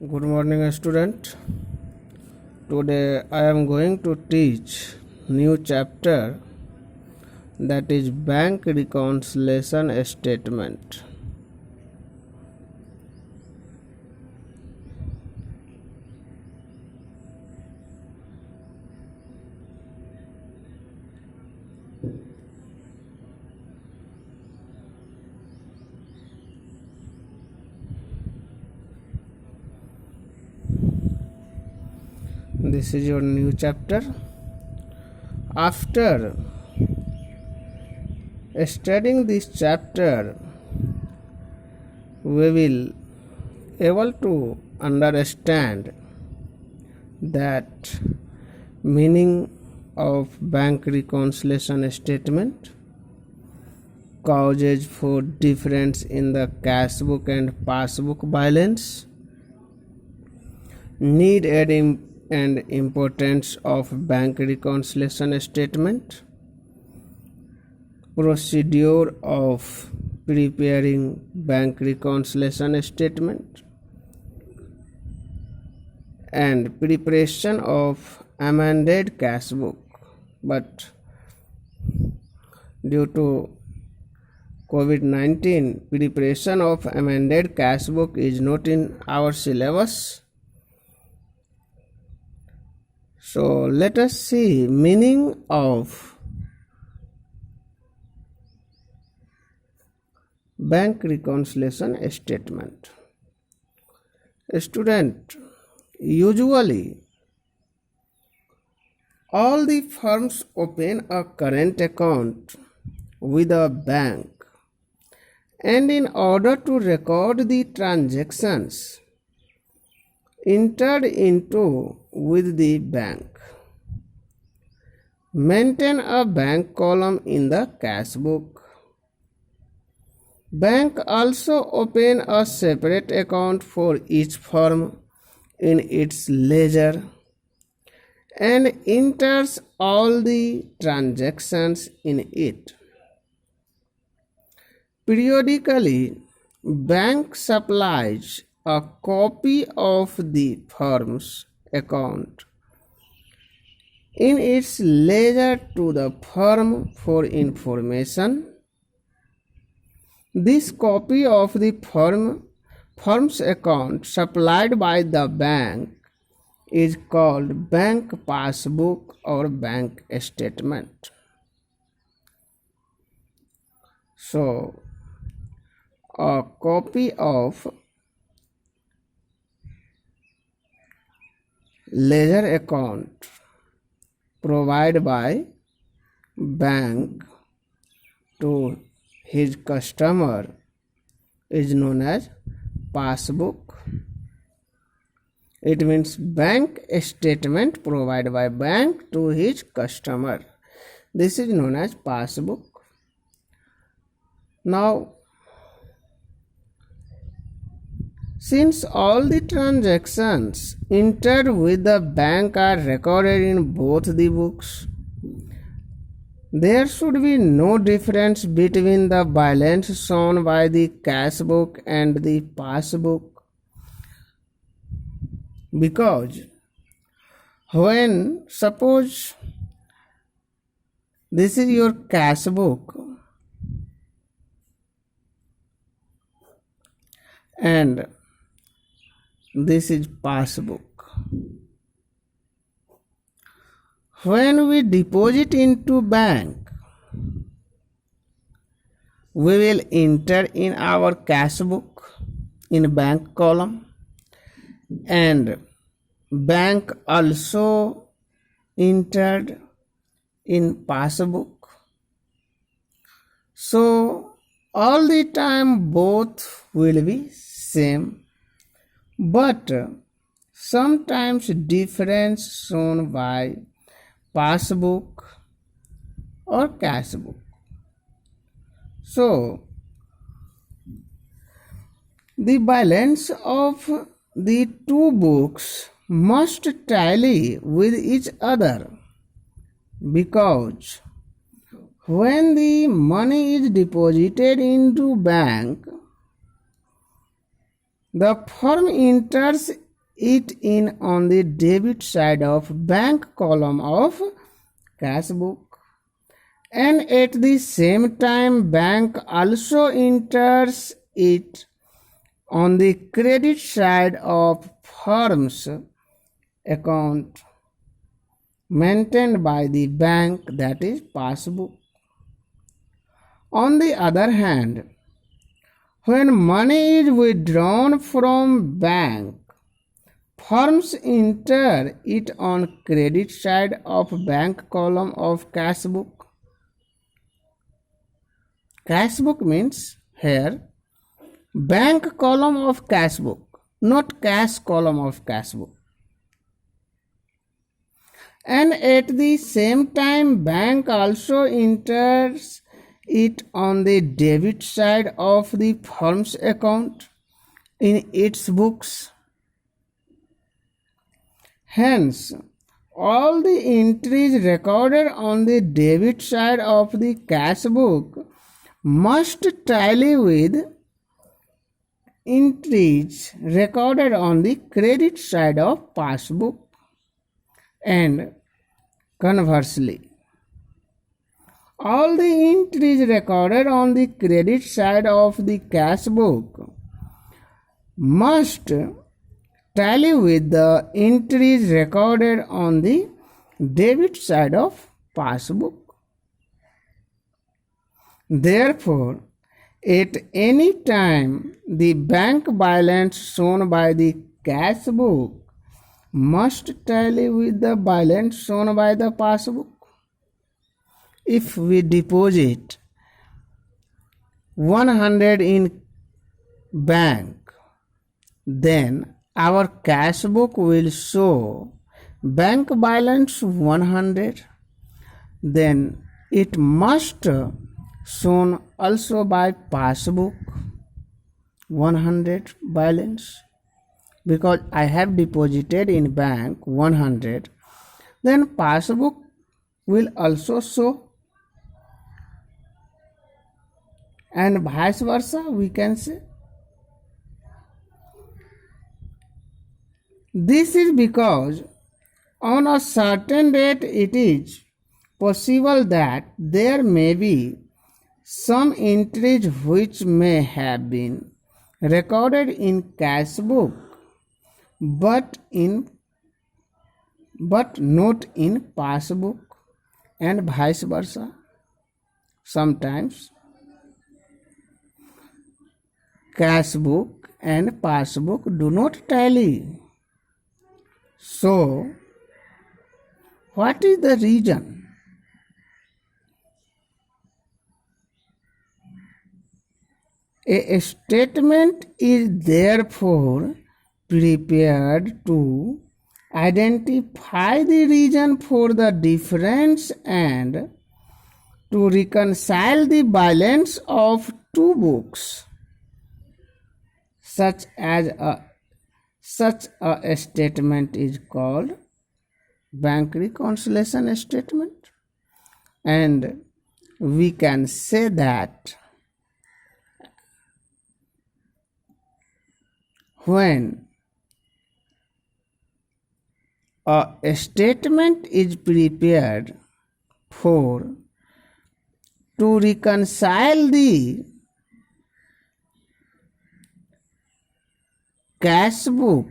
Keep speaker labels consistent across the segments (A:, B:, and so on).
A: Good morning, student. Today I am going to teach new chapter, that is bank reconciliation statement. This is your new chapter. After studying this chapter, we will able to understand that meaning of bank reconciliation statement, causes for difference in the cash book and passbook balance, need and importance of bank reconciliation statement, procedure of preparing bank reconciliation statement, and preparation of amended cash book. But due to COVID-19, preparation of amended cash book is not in our syllabus. So let us see meaning of bank reconciliation statement. Student, usually all the firms open a current account with a bank, and in order to record the transactions entered into with the bank, maintain a bank column in the cash book. Bank also open a separate account for each firm in its ledger and enters all the transactions in it. Periodically, bank supplies a copy of the firm's account in its ledger to the firm for information. This copy of the firm's account supplied by the bank is called bank passbook or bank statement. So, a copy of ledger account provided by bank to his customer is known as passbook. It means bank statement provided by bank to his customer. This is known as passbook. Now, since all the transactions entered with the bank are recorded in both the books, there should be no difference between the balance shown by the cash book and the passbook, because when suppose this is your cash book and this is passbook, when we deposit into bank, we will enter in our cash book in bank column, and bank also entered in passbook. So all the time both will be same, but sometimes difference shown by passbook or cash book. So the balance of the two books must tally with each other, because when the money is deposited into bank, the firm enters it in on the debit side of bank column of cash book. And at the same time, bank also enters it on the credit side of firm's account maintained by the bank, that is passbook. On the other hand, when money is withdrawn from bank, firms enter it on credit side of bank column of cash book. Cash book means here bank column of cash book, not cash column of cash book. And at the same time, bank also enters it on the debit side of the firm's account in its books. Hence, all the entries recorded on the debit side of the cash book must tally with entries recorded on the credit side of passbook, and conversely, all the entries recorded on the credit side of the cash book must tally with the entries recorded on the debit side of passbook. Therefore, at any time, the bank balance shown by the cash book must tally with the balance shown by the passbook. If we deposit 100 in bank, then our cash book will show bank balance 100. Then it must shown also by passbook 100 balance, because I have deposited in bank 100, then passbook will also show, and vice versa we can say. This is because on a certain date it is possible that there may be some entries which may have been recorded in cash book but not in passbook, and vice versa. Sometimes cash book and passbook do not tally. So, what is the reason? A statement is therefore prepared to identify the reason for the difference and to reconcile the balance of two books. Such a statement is called bank reconciliation statement, and we can say that when a statement is prepared to reconcile the cash book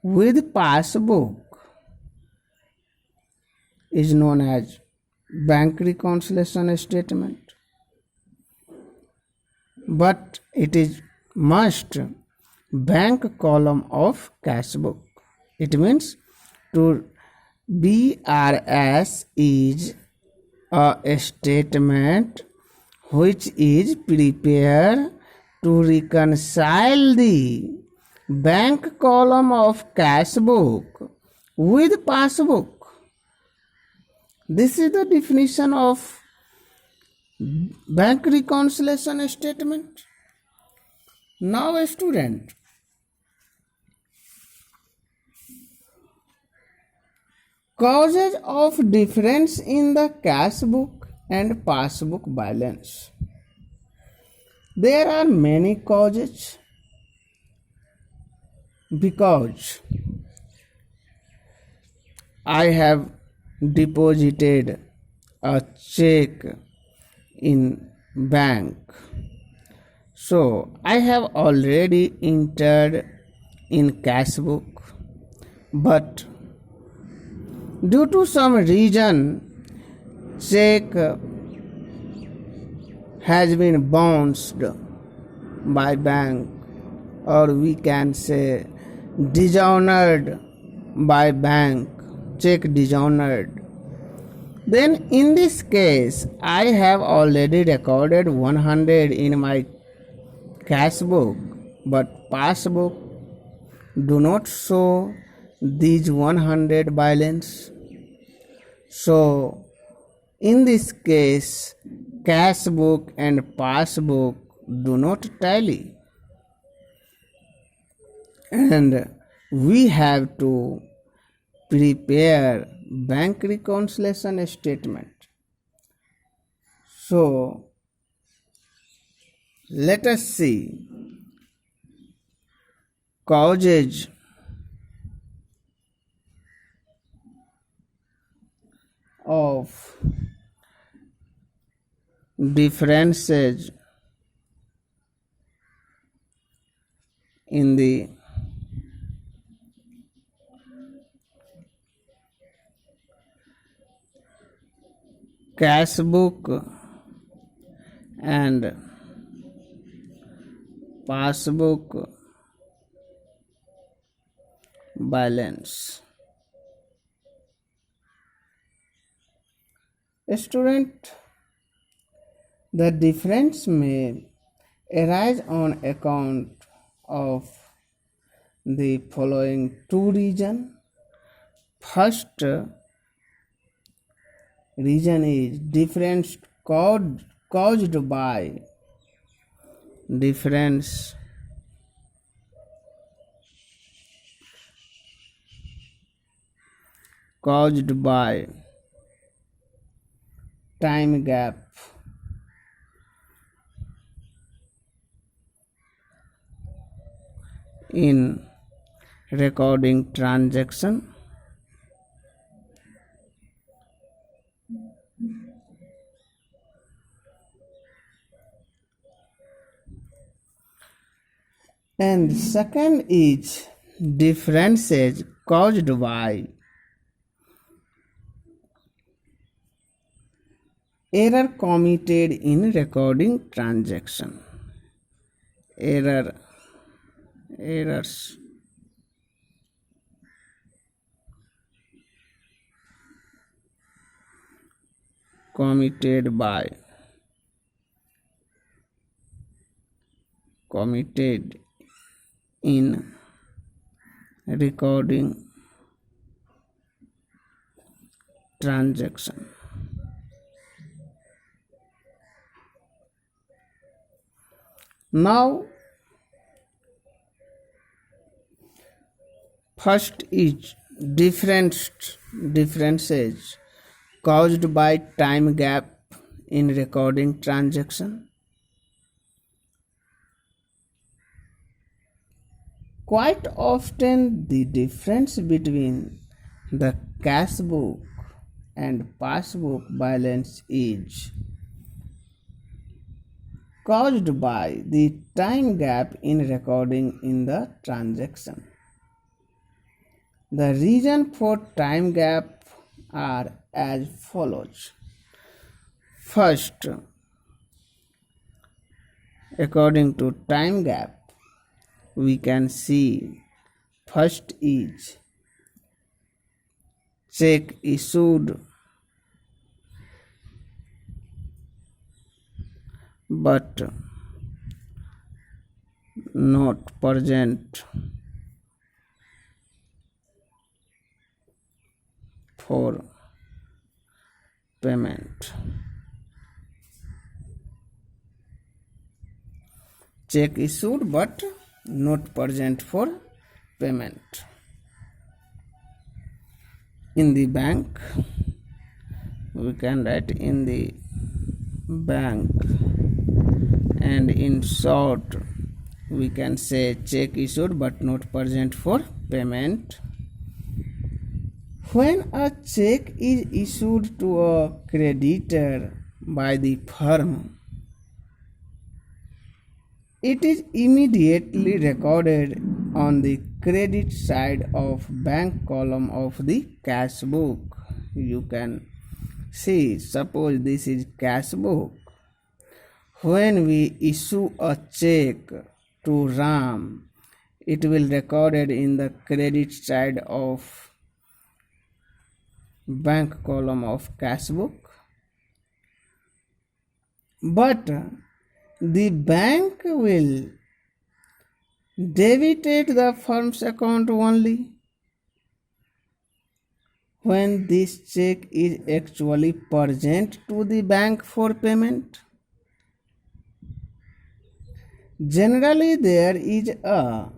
A: with passbook is known as bank reconciliation statement, but it is must bank column of cash book. It means to BRS is a statement which is prepared to reconcile the bank column of cash book with passbook. This is the definition of bank reconciliation statement. Now, a student, causes of difference in the cash book and passbook balance. There are many causes. because I have deposited a check in bank. So I have already entered in cash book, but due to some reason check has been bounced by bank, or we can say dishonored by bank, check dishonored. Then in this case I have already recorded 100 in my cash book, but passbook do not show these 100 balance. So in this case cash book and passbook do not tally, and we have to prepare bank reconciliation statement. So let us see causes of differences in the cash book and passbook balance. Student, the difference may arise on account of the following two reasons. First reason is difference caused by difference caused by time gap in recording transaction. And second is differences caused by error committed in recording transaction. Errors committed in recording transaction. Now first is differences caused by time gap in recording transaction. Quite often the difference between the cash book and passbook balance is caused by the time gap in recording in the transaction. The reason for time gap are as follows. First, according to time gap, we can see first is check issued but not present for payment. Check issued but not present for payment. In the bank, we can write in the bank, and in short we can say check issued but not present for payment. When a check is issued to a creditor by the firm, it is immediately recorded on the credit side of bank column of the cash book. You can see, suppose this is cash book. When we issue a check to Ram, it will recorded in the credit side of bank column of cash book. But the bank will debited the firm's account only when this check is actually present to the bank for payment. Generally, there is a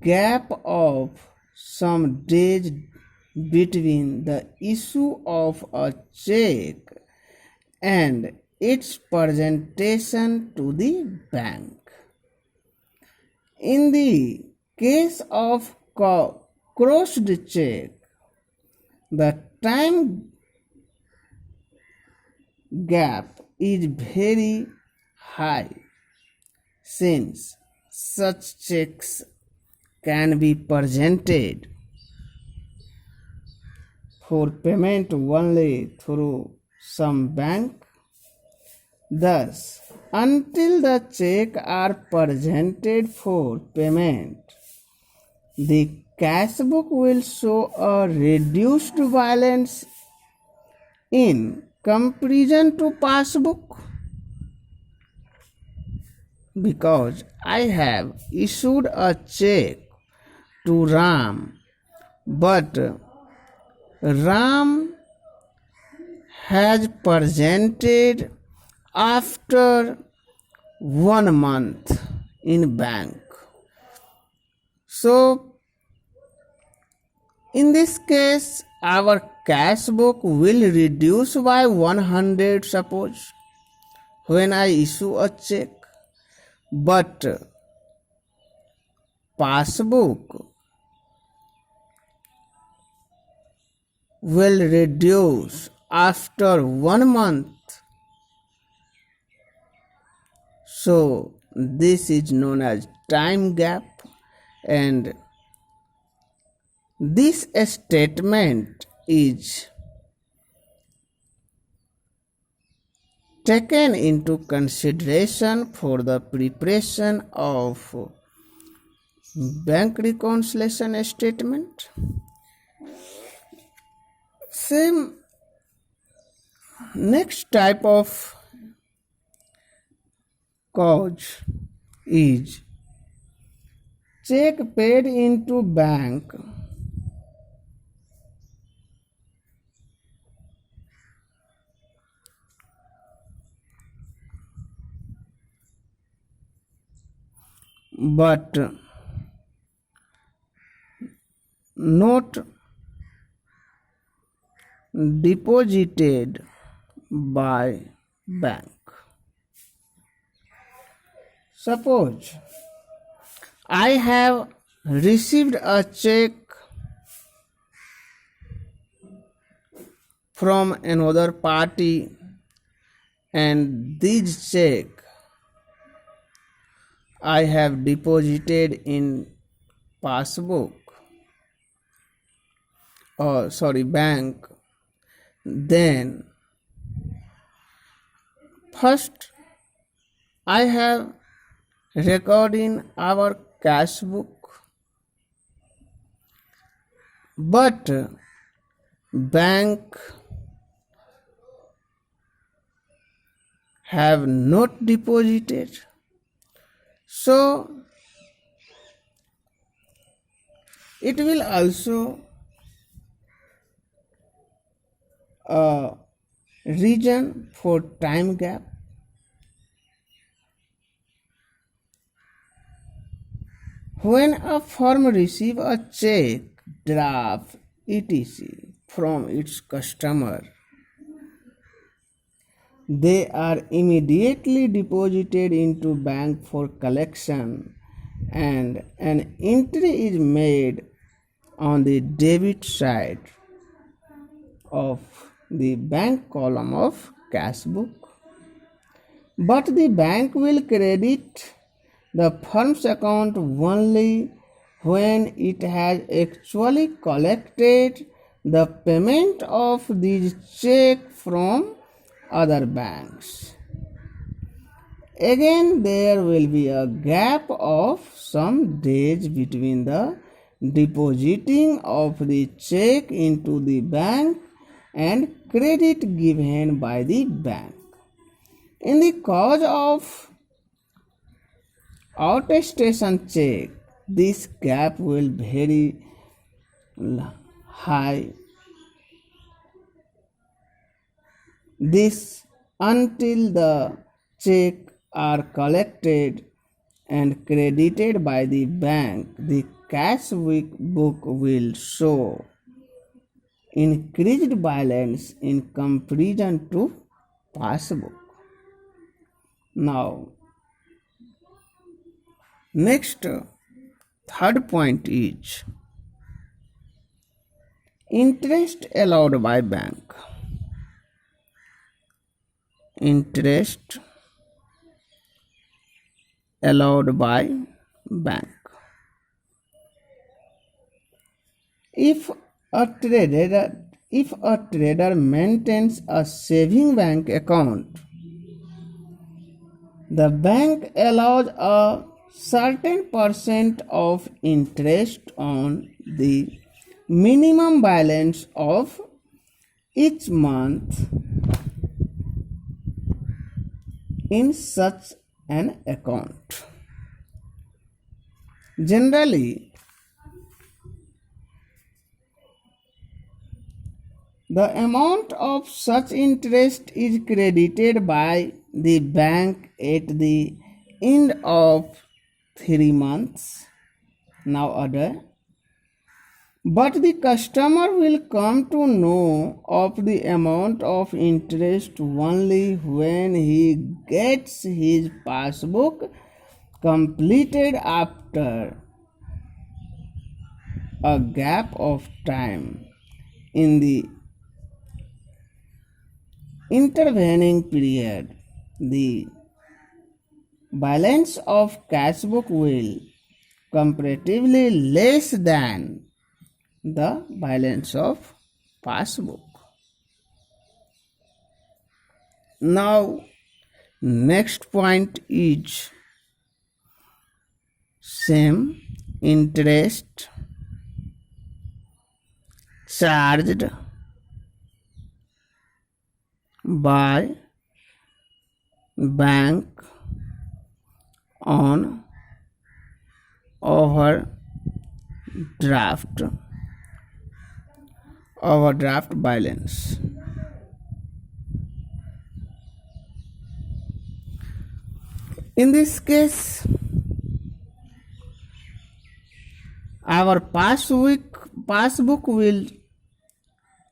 A: gap of some days between the issue of a check and its presentation to the bank. In the case of crossed check, the time gap is very high, since such checks can be presented for payment only through some bank. Thus, until the check are presented for payment, the cash book will show a reduced balance in comparison to passbook. Because I have issued a check to Ram, but Ram has presented after 1 month in bank. So, in this case, our cash book will reduce by 100, suppose, when I issue a check. But passbook will reduce after 1 month. So this is known as time gap, and this statement is taken into consideration for the preparation of bank reconciliation statement. Same next type of cause is check paid into bank but not deposited by bank. Suppose I have received a check from another party, and this check I have deposited in passbook, bank. Then first I have record in our cash book, but bank have not deposited. So it will also a reason for time gap. When a firm receives a check, draft, etc. from its customer, they are immediately deposited into bank for collection and an entry is made on the debit side of the bank column of cash book. But the bank will credit the firm's account only when it has actually collected the payment of these check from other banks. Again, there will be a gap of some days between the depositing of the check into the bank and credit given by the bank. In the case of attestation check, this gap will very high. This until the check are collected and credited by the bank, the cash book will show increased balance in comparison to passbook. Now, next third point is interest allowed by bank. Interest allowed by bank. If a trader maintains a saving bank account, the bank allows a certain percent of interest on the minimum balance of each month in such an account. Generally, the amount of such interest is credited by the bank at the end of 3 months nowadays, but the customer will come to know of the amount of interest only when he gets his passbook completed after a gap of time. In the intervening period, the balance of cash book will comparatively less than the balance of passbook. Now, next point is same interest charged by bank on overdraft balance. In this case, our passbook will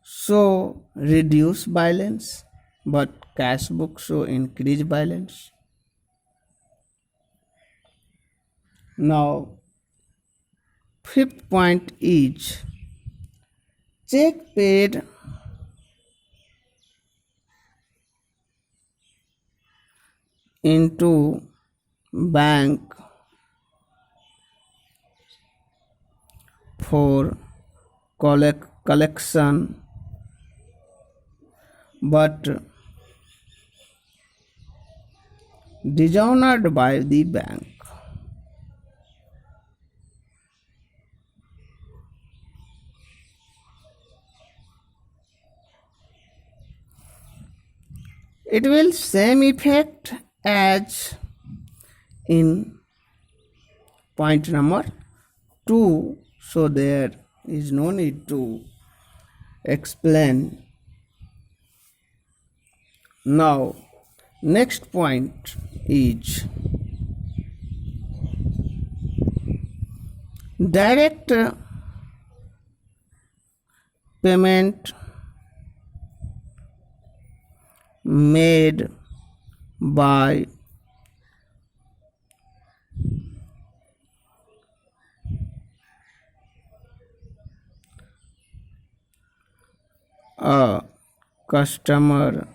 A: show reduced balance, but cash book show increased balance. Now, fifth point is check paid into bank for collection, but dishonored by the bank. It will same effect as in point number 2, so there is no need to explain. Now, next point is direct payment made by a customer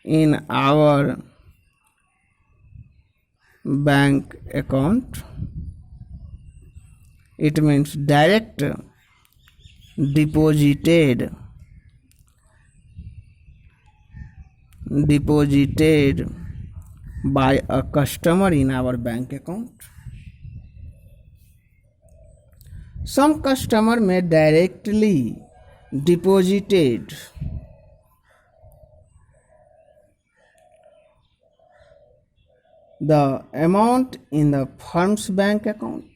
A: in our bank account, it means direct deposited by a customer in our bank account. Some customer may directly deposited the amount in the firm's bank account.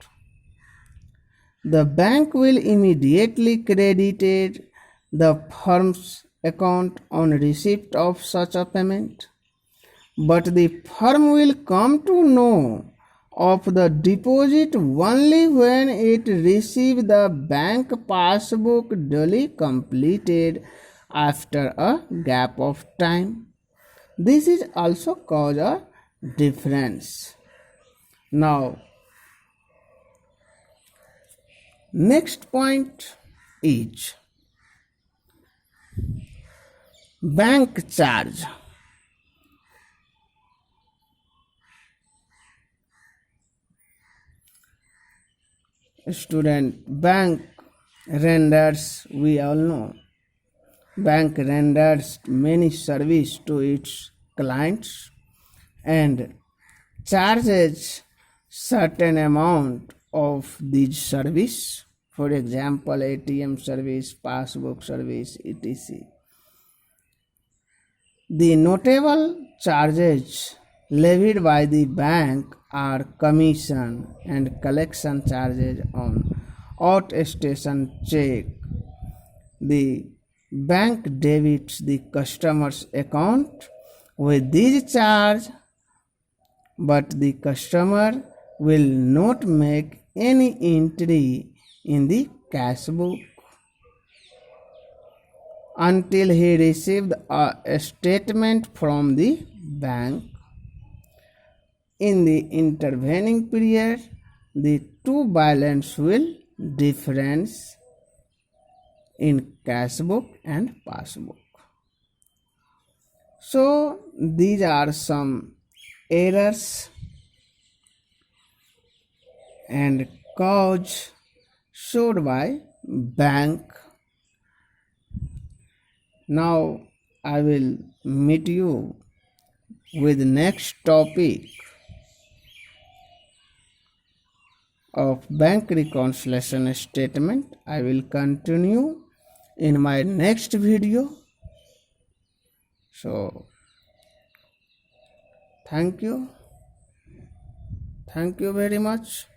A: The bank will immediately credit the firm's account on receipt of such a payment, but the firm will come to know of the deposit only when it receives the bank passbook duly completed after a gap of time. This is also cause a difference. Now, next point is bank charge. Student, bank renders, we all know, bank renders many service to its clients and charges certain amount of these service, for example ATM service, passbook service, etc. The notable charges levied by the bank are commission and collection charges on outstation check. The bank debits the customer's account with these charge, but the customer will not make any entry in the cash book until he received a statement from the bank. In the intervening period, the two balance will difference in cash book and passbook. So these are some errors and cause showed by bank. Now I will meet you with next topic of bank reconciliation statement. I will continue in my next video. So thank you very much.